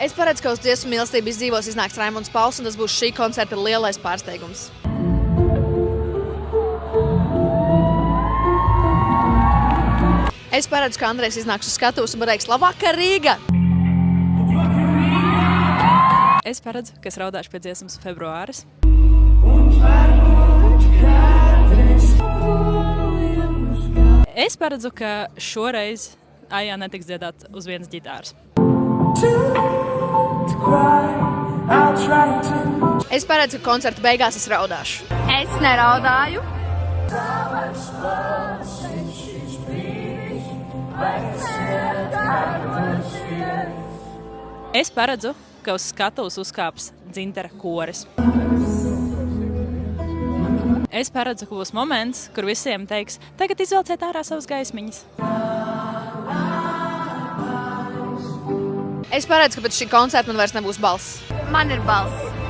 Es paredzu, ka uz dziesmu mīlestību izdzīvos iznāks Raimonds Pauls, un tas būs šī koncerta lielais pārsteigums. Es paredzu, ka Andrejs iznāks uz skatuves un pateiks labvakar, Rīga! Es paredzu, ka es raudāšu pie dziesmas Februāris. Es paredzu, ka šoreiz Aijā netiks dziedāt uz vienas ģitāras. Es paredzu, ka koncerta beigās es raudāšu. Es neraudāju. Es paredzu, ka uz skatuves uzkāps Dzintara koris. Es paredzu, ka būs moments, kur visiem teiks, tagad izvelciet ārā savas gaismiņas. Es paredzu, ka pēc šī koncerta man vairs nebūs balss. Man ir balss.